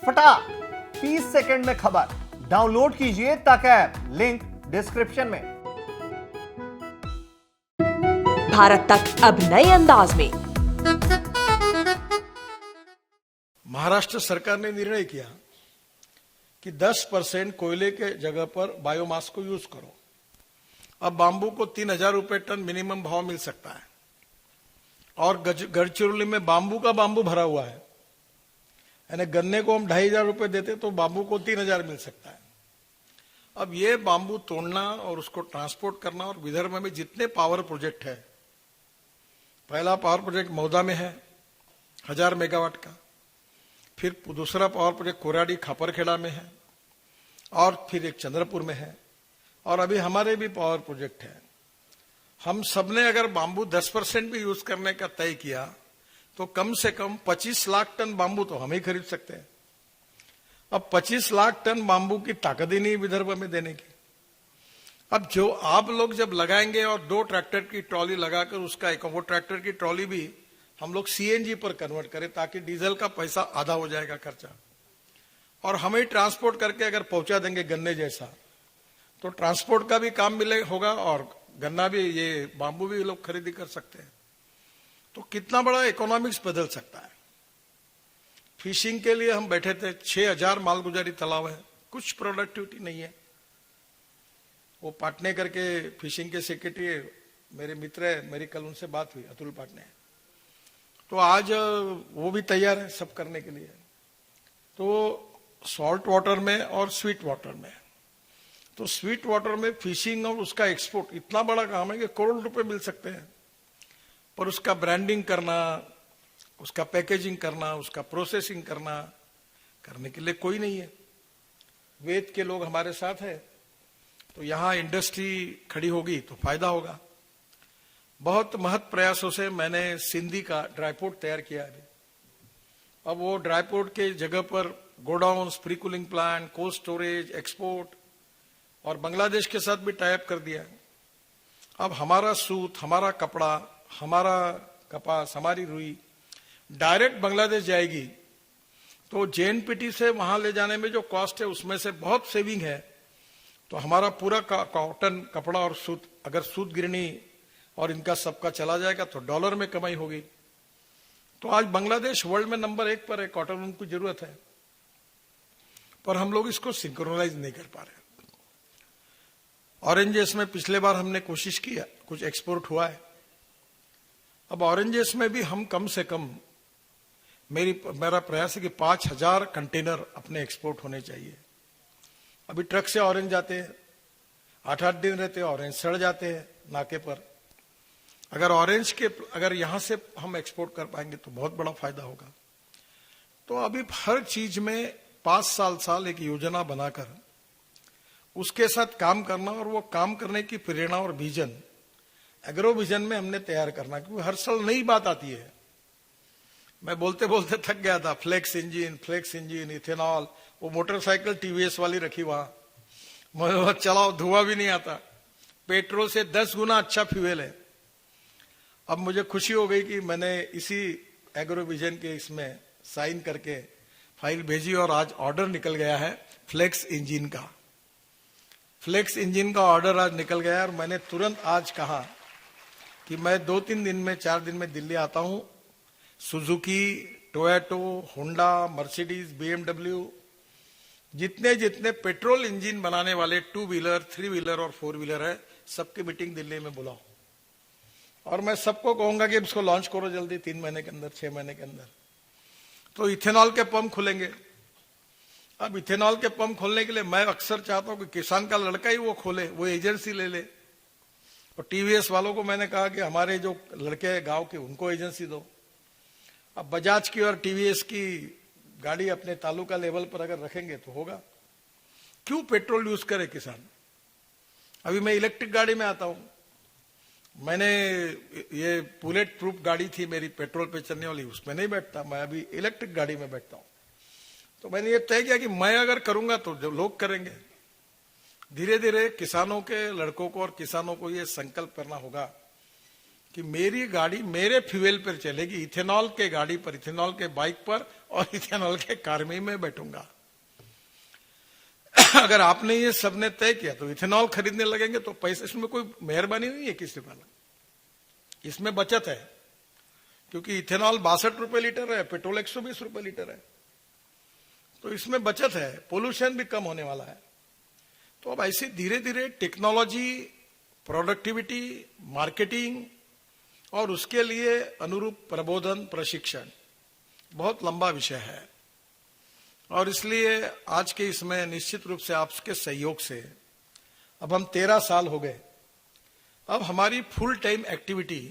फटाक 30 सेकंड में खबर। डाउनलोड कीजिए तक ऐप, लिंक डिस्क्रिप्शन में। भारत तक अब नए अंदाज में। महाराष्ट्र सरकार ने निर्णय किया कि 10% कोयले के जगह पर बायोमास को यूज करो। अब बांबू को 3,000 रुपए टन मिनिमम भाव मिल सकता है और गढ़चिरौली में बांबू का बांबू भरा हुआ है, यानी गन्ने को हम 2,500 रुपए देते तो बांबू को 3,000 मिल सकता है। अब ये बांबू तोड़ना और उसको ट्रांसपोर्ट करना, और विदर्भ में जितने पावर प्रोजेक्ट है, पहला पावर प्रोजेक्ट मौदा में है 1000 मेगावाट का, फिर दूसरा पावर प्रोजेक्ट कोराडी खापरखेड़ा में है, और फिर एक चंद्रपुर में है, और अभी हमारे भी पावर प्रोजेक्ट है। हम सबने अगर बांबू 10% भी यूज करने का तय किया तो कम से कम 25 लाख टन बांबू तो हम ही खरीद सकते हैं। अब 25 लाख टन बांबू की ताकत ही नहीं विदर्भ में देने की। अब जो आप लोग जब लगाएंगे और 2 ट्रैक्टर की ट्रॉली लगाकर उसका वो ट्रैक्टर की ट्रॉली भी हम लोग सीएनजी पर कन्वर्ट करें ताकि डीजल का पैसा आधा हो जाएगा खर्चा, और हम ही ट्रांसपोर्ट करके अगर पहुंचा देंगे गन्ने जैसा, तो ट्रांसपोर्ट का भी काम मिले होगा और गन्ना भी, ये बांबू भी लोग खरीदी कर सकते हैं। तो कितना बड़ा इकोनॉमिक्स बदल सकता है। फिशिंग के लिए हम बैठे थे, 6,000 मालगुजारी तालाब है, कुछ प्रोडक्टिविटी नहीं है। वो पाटने करके फिशिंग के सेक्रेटरी मेरे मित्र है, मेरी कल उनसे बात हुई, अतुल पाटने, तो आज वो भी तैयार है सब करने के लिए। तो सॉल्ट वाटर में और स्वीट वाटर में, तो स्वीट वाटर में फिशिंग और उसका एक्सपोर्ट इतना बड़ा काम है कि करोड़ रुपए मिल सकते हैं, पर उसका ब्रांडिंग करना, उसका पैकेजिंग करना, उसका प्रोसेसिंग करने के लिए कोई नहीं है। वेद के लोग हमारे साथ है, तो यहां इंडस्ट्री खड़ी होगी तो फायदा होगा। बहुत महत्व प्रयासों से मैंने सिंधी का ड्राईपोर्ट तैयार किया है। अब वो ड्राईपोर्ट के जगह पर godown, pre cooling plant, cold storage, export, और बांग्लादेश के साथ भी टाइप कर दिया है। अब हमारा सूत, हमारा कपड़ा, हमारा कपास, हमारी रुई डायरेक्ट बांग्लादेश जाएगी, तो जेएनपीटी से वहां ले जाने में जो कॉस्ट है उसमें से बहुत सेविंग है। तो हमारा पूरा कॉटन, कपड़ा और सूत, अगर सूत गिरनी और इनका सबका चला जाएगा तो डॉलर में कमाई होगी। तो आज बांग्लादेश वर्ल्ड में नंबर 1 पर है, कॉटन उनको जरूरत है, पर हम लोग इसको सिंक्रोनाइज नहीं कर पा रहे। ऑरेंजेस में पिछले बार हमने कोशिश किया, कुछ एक्सपोर्ट हुआ है। अब ऑरेंजेस में भी हम कम से कम, मेरा प्रयास है कि 5,000 कंटेनर अपने एक्सपोर्ट होने चाहिए। अभी ट्रक से ऑरेंज जाते हैं, 8-8 दिन रहते हैं, ऑरेंज सड़ जाते हैं नाके पर। अगर यहां से हम एक्सपोर्ट कर पाएंगे तो बहुत बड़ा फायदा होगा। तो अभी हर चीज में 5 साल एक योजना बनाकर उसके साथ काम करना, और वो काम करने की प्रेरणा और विजन एग्रो विजन में हमने तैयार करना, क्योंकि हर साल नई बात आती है। मैं बोलते बोलते थक गया था। फ्लेक्स इंजन, इथेनॉल, वो मोटरसाइकिल टीवीएस वाली रखी वहां, चलाओ, धुआं भी नहीं आता। पेट्रोल से 10 गुना अच्छा फ्यूल है। अब मुझे खुशी हो गई कि मैंने इसी एग्रो विजन के इसमें साइन करके फाइल भेजी, और आज ऑर्डर निकल गया है फ्लेक्स इंजन का ऑर्डर आज निकल गया है। और मैंने तुरंत आज कहा कि मैं 2-3 दिन में, 4 दिन में दिल्ली आता हूं। Suzuki, Toyota, Honda, Mercedes, BMW, जितने पेट्रोल इंजन बनाने वाले 2 व्हीलर, 3 व्हीलर और 4 व्हीलर है, सबकी मीटिंग दिल्ली में बुलाओ, और मैं सबको कहूंगा कि इसको लॉन्च करो जल्दी, 3 महीने के अंदर, 6 महीने के अंदर। तो इथेनॉल के पंप खुलेंगे। अब इथेनॉल के पंप खोलने के लिए मैं अक्सर चाहता हूं कि किसान का लड़का ही वो खोले, वो एजेंसी ले ले। और टीवीएस वालों को मैंने कहा कि हमारे जो लड़के हैं गांव के, उनको एजेंसी दो। अब बजाज की और टीवीएस की गाड़ी अपने तालुका लेवल पर अगर रखेंगे तो होगा। क्यों पेट्रोल यूज करे किसान? अभी मैं इलेक्ट्रिक गाड़ी में आता हूं। मैंने ये बुलेट प्रूफ गाड़ी थी मेरी, पेट्रोल पे चलने वाली, उसमें नहीं बैठता, मैं अभी इलेक्ट्रिक गाड़ी में बैठता हूं। तो मैंने ये तय किया कि मैं अगर करूंगा तो जो लोग करेंगे। धीरे धीरे किसानों के लड़कों को और किसानों को ये संकल्प करना होगा कि मेरी गाड़ी मेरे फ्यूल पर चलेगी, इथेनॉल के गाड़ी पर, इथेनॉल के बाइक पर और इथेनॉल के कार में ही मैं बैठूंगा। अगर आपने ये सबने तय किया तो इथेनॉल खरीदने लगेंगे तो पैसे, इसमें कोई मेहरबानी नहीं है किसी पर, इसमें बचत है, क्योंकि इथेनॉल 62 रुपए लीटर है, पेट्रोल 120 रुपए लीटर है, तो इसमें बचत है, पोल्यूशन भी कम होने वाला है। तो अब ऐसे धीरे धीरे टेक्नोलॉजी, प्रोडक्टिविटी, मार्केटिंग और उसके लिए अनुरूप प्रबोधन, प्रशिक्षण बहुत लंबा विषय है, और इसलिए आज के इसमें निश्चित रूप से आपके सहयोग से अब हम 13 साल हो गए, अब हमारी फुल टाइम एक्टिविटी